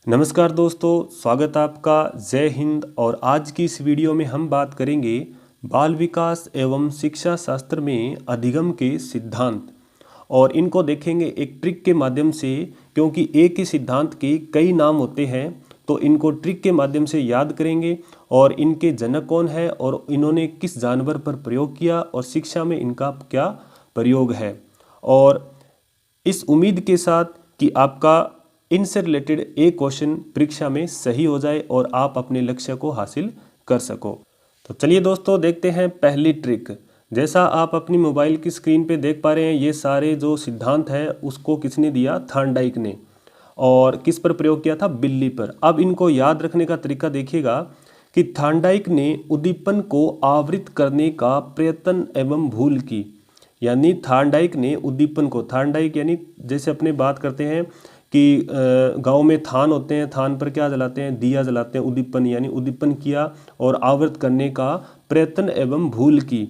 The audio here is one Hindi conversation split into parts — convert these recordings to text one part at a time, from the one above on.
नमस्कार दोस्तों, स्वागत है आपका। जय हिंद। और आज की इस वीडियो में हम बात करेंगे बाल विकास एवं शिक्षा शास्त्र में अधिगम के सिद्धांत। और इनको देखेंगे एक ट्रिक के माध्यम से, क्योंकि एक ही सिद्धांत के कई नाम होते हैं, तो इनको ट्रिक के माध्यम से याद करेंगे और इनके जनक कौन है और इन्होंने किस जानवर पर प्रयोग किया और शिक्षा में इनका क्या प्रयोग है। और इस उम्मीद के साथ कि आपका इनसे रिलेटेड एक क्वेश्चन परीक्षा में सही हो जाए और आप अपने लक्ष्य को हासिल कर सको। तो चलिए दोस्तों, देखते हैं पहली ट्रिक। जैसा आप अपनी मोबाइल की स्क्रीन पे देख पा रहे हैं, ये सारे जो सिद्धांत है उसको किसने दिया? थॉर्नडाइक ने। और किस पर प्रयोग किया था? बिल्ली पर। अब इनको याद रखने का तरीका देखिएगा कि थॉर्नडाइक ने उद्दीपन को आवृत करने का प्रयत्न एवं भूल की। यानी थॉर्नडाइक ने उद्दीपन को, थॉर्नडाइक यानी जैसे अपने बात करते हैं कि गांव में थान होते हैं, थान पर क्या जलाते हैं? दिया जलाते हैं। उद्दीपन यानी उद्दीपन किया और आवृत करने का प्रयत्न एवं भूल की,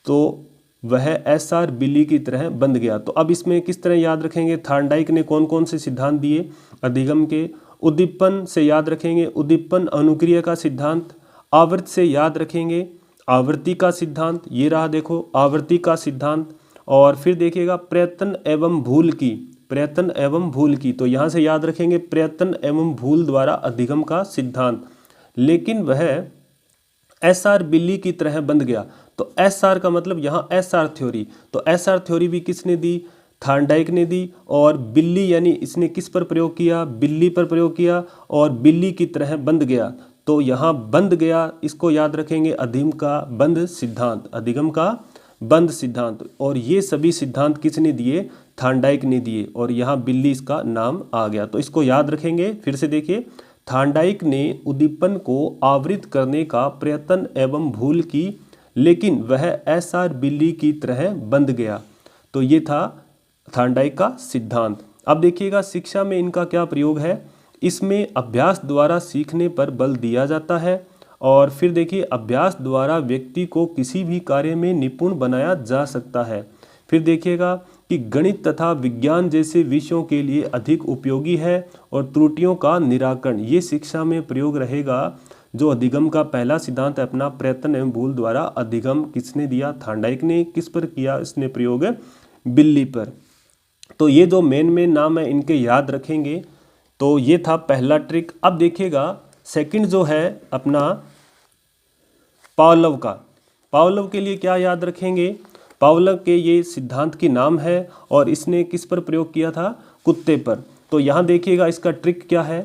तो वह एसआर बिल्ली की तरह बंध गया। तो अब इसमें किस तरह याद रखेंगे? थॉर्नडाइक ने कौन कौन से सिद्धांत दिए अधिगम के? उद्दीपन से याद रखेंगे उद्दीपन अनुक्रिया का सिद्धांत। आवृत्त से याद रखेंगे आवृत्ति का सिद्धांत। ये रहा देखो आवृत्ति का सिद्धांत। और फिर देखिएगा प्रयत्न एवं भूल की, प्रयत्न एवं भूल की, तो यहाँ से याद रखेंगे प्रयत्न एवं भूल द्वारा अधिगम का सिद्धांत। लेकिन वह एसआर बिल्ली की तरह बंध गया। तो एसआर का मतलब यहाँ एसआर थ्योरी, तो एसआर थ्योरी भी किसने दी? थॉर्नडाइक ने दी। और बिल्ली यानी इसने किस पर प्रयोग किया? बिल्ली पर प्रयोग किया और बिल्ली की तरह बंध गया। तो यहाँ बंध गया, इसको याद रखेंगे अधिगम का बंध सिद्धांत, अधिगम का बंध सिद्धांत। और ये सभी सिद्धांत किसने दिए? थॉर्नडाइक ने दिए। और यहाँ बिल्ली इसका नाम आ गया, तो इसको याद रखेंगे। फिर से देखिए, थॉर्नडाइक ने उद्दीपन को आवृत करने का प्रयत्न एवं भूल की, लेकिन वह एसआर बिल्ली की तरह बंध गया। तो ये था थॉर्नडाइक का सिद्धांत। अब देखिएगा शिक्षा में इनका क्या प्रयोग है। इसमें अभ्यास द्वारा सीखने पर बल दिया जाता है। और फिर देखिए अभ्यास द्वारा व्यक्ति को किसी भी कार्य में निपुण बनाया जा सकता है। फिर देखिएगा कि गणित तथा विज्ञान जैसे विषयों के लिए अधिक उपयोगी है। और त्रुटियों का निराकरण ये शिक्षा में प्रयोग रहेगा। जो अधिगम का पहला सिद्धांत है अपना प्रयत्न एवं भूल द्वारा अधिगम, किसने दिया? थॉर्नडाइक ने। किस पर किया इसने प्रयोग? बिल्ली पर। तो ये जो मेन नाम है इनके याद रखेंगे। तो ये था पहला ट्रिक। अब देखिएगा सेकंड जो है अपना पावलोव का। पावलोव के लिए क्या याद रखेंगे? पावलोव के ये सिद्धांत की नाम है और इसने किस पर प्रयोग किया था? कुत्ते पर। तो यहाँ देखिएगा इसका ट्रिक क्या है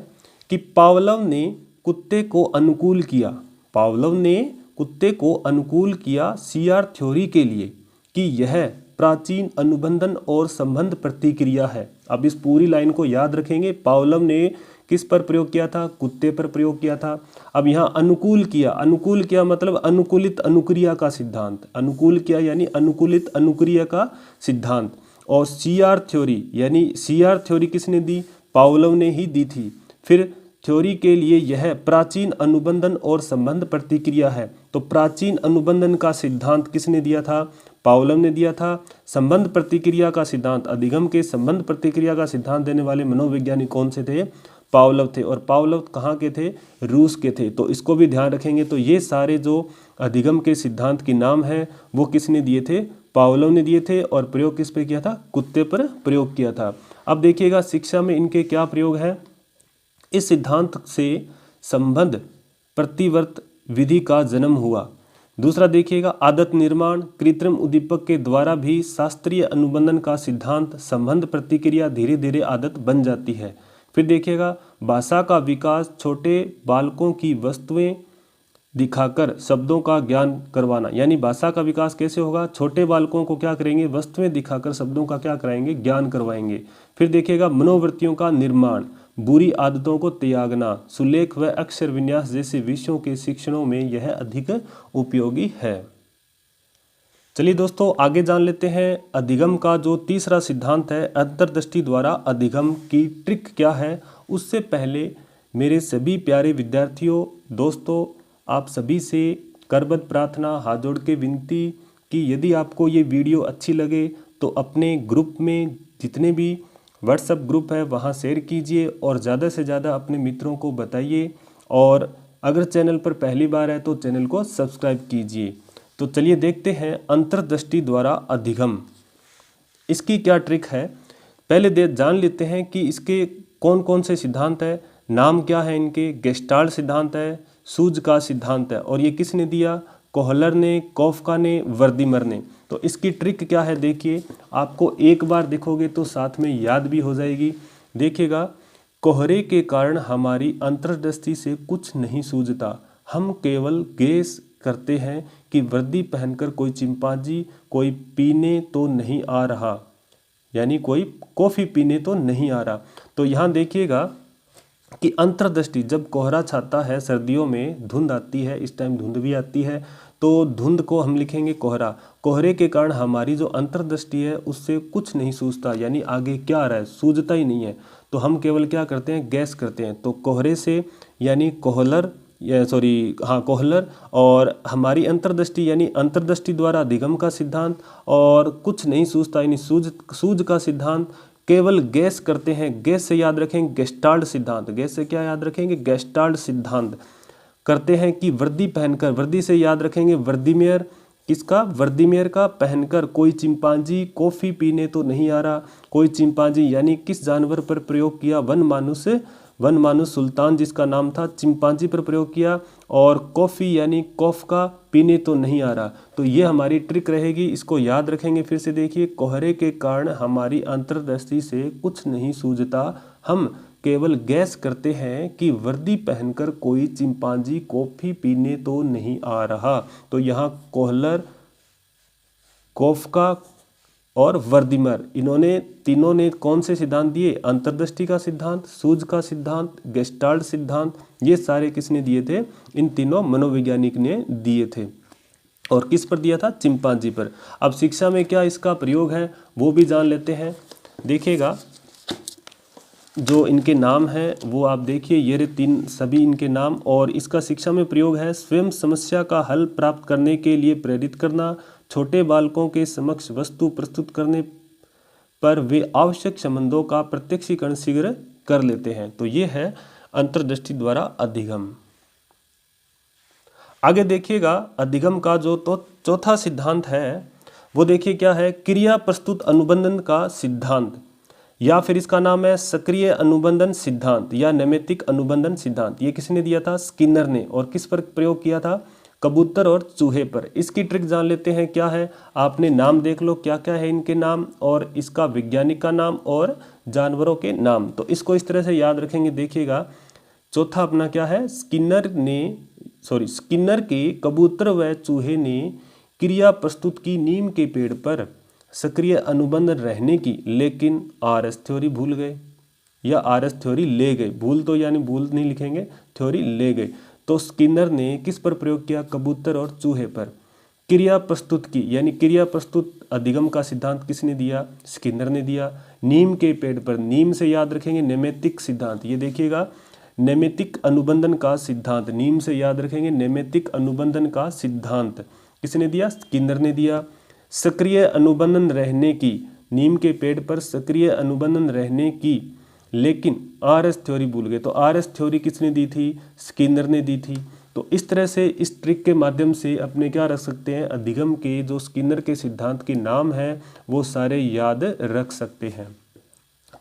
कि पावलोव ने कुत्ते को अनुकूल किया। पावलोव ने कुत्ते को अनुकूल किया सीआर थ्योरी के लिए कि यह प्राचीन अनुबंधन और संबंध प्रतिक्रिया है। अब इस पूरी लाइन को याद रखेंगे। पावलोव ने किस पर प्रयोग किया था? कुत्ते पर प्रयोग किया था। अब यहाँ अनुकूल किया, अनुकूल किया मतलब अनुकूलित अनुक्रिया का सिद्धांत। अनुकूल किया यानी अनुकूलित अनुक्रिया का सिद्धांत। और सीआर थ्योरी यानी सीआर थ्योरी किसने दी? पावलोव ने ही दी थी। फिर थ्योरी के लिए यह प्राचीन अनुबंधन और संबंध प्रतिक्रिया है। तो प्राचीन अनुबंधन का सिद्धांत किसने दिया था? पावलोव ने दिया था। संबंध प्रतिक्रिया का सिद्धांत, अधिगम के संबंध प्रतिक्रिया का सिद्धांत देने वाले मनोवैज्ञानिक कौन से थे? पावलोव थे। और पावलोव कहाँ के थे? रूस के थे। तो इसको भी ध्यान रखेंगे। तो ये सारे जो अधिगम के सिद्धांत के नाम है वो किसने दिए थे? पावलोव ने दिए थे। और प्रयोग किस पे किया था? कुत्ते पर प्रयोग किया था। अब देखिएगा शिक्षा में इनके क्या प्रयोग है। इस सिद्धांत से संबंध प्रतिवर्त विधि का जन्म हुआ। दूसरा देखिएगा आदत निर्माण, कृत्रिम उद्दीपक के द्वारा भी शास्त्रीय अनुबंधन का सिद्धांत संबंध प्रतिक्रिया धीरे धीरे आदत बन जाती है। फिर देखिएगा भाषा का विकास, छोटे बालकों की वस्तुएं दिखाकर शब्दों का ज्ञान करवाना। यानी भाषा का विकास कैसे होगा? छोटे बालकों को क्या करेंगे? वस्तुएं दिखाकर शब्दों का क्या कराएंगे? ज्ञान करवाएंगे। फिर देखिएगा मनोवृत्तियों का निर्माण, बुरी आदतों को त्यागना, सुलेख व अक्षर विन्यास जैसे विषयों के शिक्षणों में यह अधिक उपयोगी है। चलिए दोस्तों आगे जान लेते हैं अधिगम का जो तीसरा सिद्धांत है अंतर्दृष्टि द्वारा अधिगम की ट्रिक क्या है। उससे पहले मेरे सभी प्यारे विद्यार्थियों, दोस्तों, आप सभी से करबद्ध प्रार्थना, हाथ जोड़ के विनती कि यदि आपको ये वीडियो अच्छी लगे तो अपने ग्रुप में जितने भी व्हाट्सएप ग्रुप है वहाँ शेयर कीजिए और ज़्यादा से ज़्यादा अपने मित्रों को बताइए। और अगर चैनल पर पहली बार है तो चैनल को सब्सक्राइब कीजिए। तो चलिए देखते हैं अंतर्दृष्टि द्वारा अधिगम, इसकी क्या ट्रिक है। पहले जान लेते हैं कि इसके कौन कौन से सिद्धांत है, नाम क्या है इनके। गेस्टाल्ट सिद्धांत है, सूज का सिद्धांत है, और ये किसने दिया, कोहलर ने, कॉफका ने, वर्दीमर ने। तो इसकी ट्रिक क्या है देखिए, आपको एक बार देखोगे तो साथ में याद भी हो जाएगी। देखिएगा, कोहरे के कारण हमारी अंतर्दृष्टि से कुछ नहीं सूझता, हम केवल गेस करते हैं कि वर्दी पहनकर कोई चिंपांजी कोई पीने तो नहीं आ रहा, यानी कोई कॉफ़ी पीने तो नहीं आ रहा। तो यहाँ देखिएगा कि अंतर्दृष्टि, जब कोहरा छाता है, सर्दियों में धुंध आती है, इस टाइम धुंध भी आती है, तो धुंध को हम लिखेंगे कोहरा। कोहरे के कारण हमारी जो अंतर्दृष्टि है उससे कुछ नहीं सूझता, यानी आगे क्या आ रहा है सूझता ही नहीं है। तो हम केवल क्या करते हैं, गैस करते हैं। तो कोहरे से यानी कोहलर, कोहलर, और हमारी अंतर्दृष्टि यानी अंतर्दृष्टि द्वारा अधिगम का सिद्धांत, और कुछ नहीं सूझता यानी सूझ का सिद्धांत। केवल गैस करते हैं, गैस से याद रखेंगे गेस्टाल्ट सिद्धांत। गैस से क्या याद रखेंगे, गेस्टाल्ट सिद्धांत करते हैं कि वर्दी पहनकर, वर्दी से याद रखेंगे वर्दीमेयर, किसका, वर्दीमेयर का, पहनकर कोई चिंपांजी कॉफ़ी पीने तो नहीं आ रहा। कोई चिंपांजी यानी किस जानवर पर प्रयोग किया, वन मानुस सुल्तान जिसका नाम था, चिंपांजी पर प्रयोग किया। और कॉफ़ी यानी कॉफ का, पीने तो नहीं आ रहा। तो ये हमारी ट्रिक रहेगी, इसको याद रखेंगे। फिर से देखिए, कोहरे के कारण हमारी अंतर्दृष्टि से कुछ नहीं सूझता, हम केवल गैस करते हैं कि वर्दी पहनकर कोई चिंपांजी कॉफ़ी पीने तो नहीं आ रहा। तो यहाँ कोहलर, कॉफका और वर्दीमर, इन्होंने तीनों ने कौन से सिद्धांत दिए, अंतर्दृष्टि का सिद्धांत, सूझ का सिद्धांत, गेस्टाल्ट सिद्धांत। ये सारे किसने दिए थे, इन तीनों मनोवैज्ञानिक ने दिए थे। और किस पर दिया था, चिंपांजी पर। अब शिक्षा में क्या इसका प्रयोग है वो भी जान लेते हैं। देखिएगा, जो इनके नाम हैं वो आप देखिए, ये तीन सभी इनके नाम। और इसका शिक्षा में प्रयोग है, स्वयं समस्या का हल प्राप्त करने के लिए प्रेरित करना, छोटे बालकों के समक्ष वस्तु प्रस्तुत करने पर वे आवश्यक संबंधों का प्रत्यक्षीकरण शीघ्र कर लेते हैं। तो ये है अंतर्दृष्टि द्वारा अधिगम। आगे देखिएगा, अधिगम का जो तो चौथा सिद्धांत है वो देखिए क्या है, क्रिया प्रस्तुत अनुबंधन का सिद्धांत, या फिर इसका नाम है सक्रिय अनुबंधन सिद्धांत या नैमित्तिक अनुबंधन सिद्धांत। ये किसने दिया था, स्किनर ने। और किस पर प्रयोग किया था, कबूतर और चूहे पर। इसकी ट्रिक जान लेते हैं क्या है, आपने नाम देख लो क्या क्या है इनके नाम, और इसका वैज्ञानिक का नाम और जानवरों के नाम। तो इसको इस तरह से याद रखेंगे। देखिएगा, चौथा अपना क्या है, स्किनर के कबूतर व चूहे ने क्रिया प्रस्तुत की नीम के पेड़ पर सक्रिय अनुबंध रहने की, लेकिन आरएस थ्योरी भूल गए, या आरएस थ्योरी ले गए। भूल तो यानी भूल नहीं लिखेंगे, थ्योरी ले गए। तो स्किनर ने किस पर प्रयोग किया, कबूतर और चूहे पर क्रिया प्रस्तुत की, यानी क्रिया प्रस्तुत अधिगम का सिद्धांत किसने दिया, स्किनर ने दिया। नीम के पेड़ पर, नीम से याद रखेंगे नैमित्तिक सिद्धांत। ये देखिएगा, नैमित्तिक अनुबंधन का सिद्धांत, नीम से याद रखेंगे नैमित्तिक अनुबंधन का सिद्धांत किसने दिया, स्किनर ने दिया। सक्रिय अनुबंधन रहने की, नीम के पेड़ पर सक्रिय अनुबंधन रहने की, लेकिन आरएस थ्योरी भूल गए। तो आरएस थ्योरी किसने दी थी, स्किनर ने दी थी। तो इस तरह से इस ट्रिक के माध्यम से अपने क्या रख सकते हैं, अधिगम के जो स्किनर के सिद्धांत के नाम हैं वो सारे याद रख सकते हैं।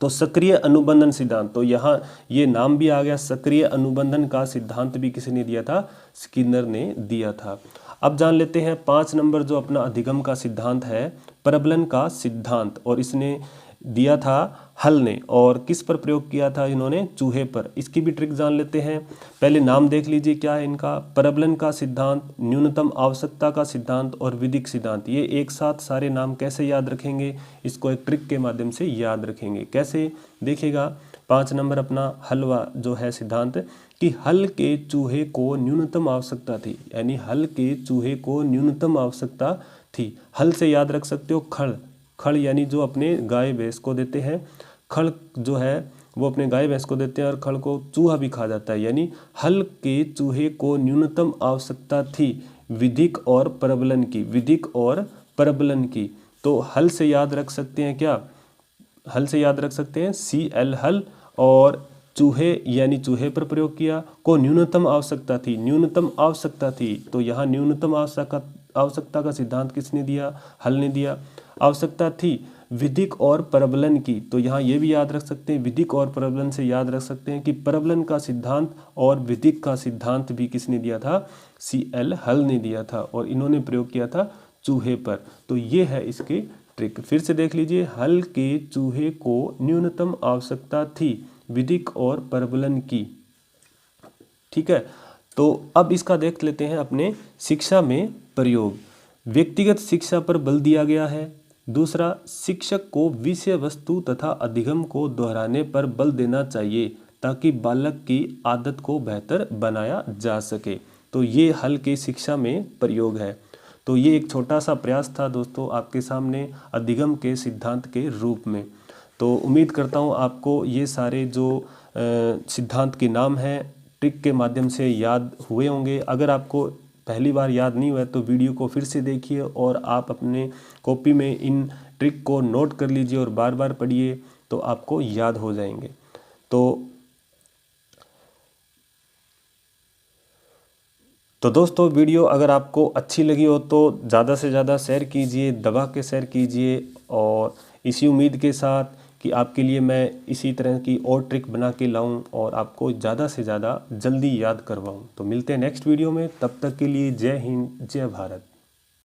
तो सक्रिय अनुबंधन सिद्धांत, तो यहाँ ये नाम भी आ गया, सक्रिय अनुबंधन का सिद्धांत भी किसने दिया था, स्किनर ने दिया था। अब जान लेते हैं 5 नंबर जो अपना अधिगम का सिद्धांत है, प्रबलन का सिद्धांत। और इसने दिया था हल ने, और किस पर प्रयोग किया था इन्होंने, चूहे पर। इसकी भी ट्रिक जान लेते हैं। पहले नाम देख लीजिए क्या है इनका, प्रबलन का सिद्धांत, न्यूनतम आवश्यकता का सिद्धांत और विधिक सिद्धांत। ये एक साथ सारे नाम कैसे याद रखेंगे, इसको एक ट्रिक के माध्यम से याद रखेंगे। कैसे, देखिएगा 5 नंबर अपना हलवा जो है सिद्धांत, कि हल के चूहे को न्यूनतम आवश्यकता थी, यानी हल के चूहे को न्यूनतम आवश्यकता थी। हल से याद रख सकते हो खड़, खड़ यानी जो अपने गाय भैंस को देते हैं, खड़ जो है वो अपने गाय भैंस को देते हैं, और खड़ को चूहा भी खा जाता है। यानी हल के चूहे को न्यूनतम आवश्यकता थी विधिक और प्रबलन की, विधिक और प्रबलन की। तो हल से याद रख सकते हैं क्या, हल से याद रख सकते हैं CL हल, और चूहे यानी चूहे पर प्रयोग किया। को न्यूनतम आवश्यकता थी, न्यूनतम आवश्यकता थी, तो यहाँ न्यूनतम आवश्यकता का सिद्धांत किसने दिया? हल ने दिया। आवश्यकता थी विधिक और परवलन की, तो यहाँ ये भी याद रख सकते हैं, विधिक और परवलन से याद रख सकते हैं कि परवलन का सिद्धांत और विधिक का सिद्धांत भी किसने दिया था? CL हल ने दिया था, और इन्होंने प्रयोग किया था चूहे पर। तो ये है इसके ट्रिक। फिर से देख लीजिए, हल के चूहे को न्यूनतम आवश्यकता थी विधिक और परवलन की। ठीक है, तो अब इसका देख लेते हैं अपने शिक्षा में प्रयोग। व्यक्तिगत शिक्षा पर बल दिया गया है। दूसरा, शिक्षक को विषय वस्तु तथा अधिगम को दोहराने पर बल देना चाहिए ताकि बालक की आदत को बेहतर बनाया जा सके। तो ये हल के शिक्षा में प्रयोग है। तो ये एक छोटा सा प्रयास था दोस्तों आपके सामने अधिगम के सिद्धांत के रूप में। तो उम्मीद करता हूँ आपको ये सारे जो सिद्धांत के नाम हैं ट्रिक के माध्यम से याद हुए होंगे। अगर आपको पहली बार याद नहीं हुआ तो वीडियो को फिर से देखिए और आप अपने कॉपी में इन ट्रिक को नोट कर लीजिए और बार बार पढ़िए, तो आपको याद हो जाएंगे। तो दोस्तों वीडियो अगर आपको अच्छी लगी हो तो ज़्यादा से ज़्यादा शेयर कीजिए, दबा के शेयर कीजिए, और इसी उम्मीद के साथ कि आपके लिए मैं इसी तरह की और ट्रिक बना के लाऊं और आपको ज़्यादा से ज़्यादा जल्दी याद करवाऊं। तो मिलते हैं नेक्स्ट वीडियो में, तब तक के लिए जय हिंद, जय भारत।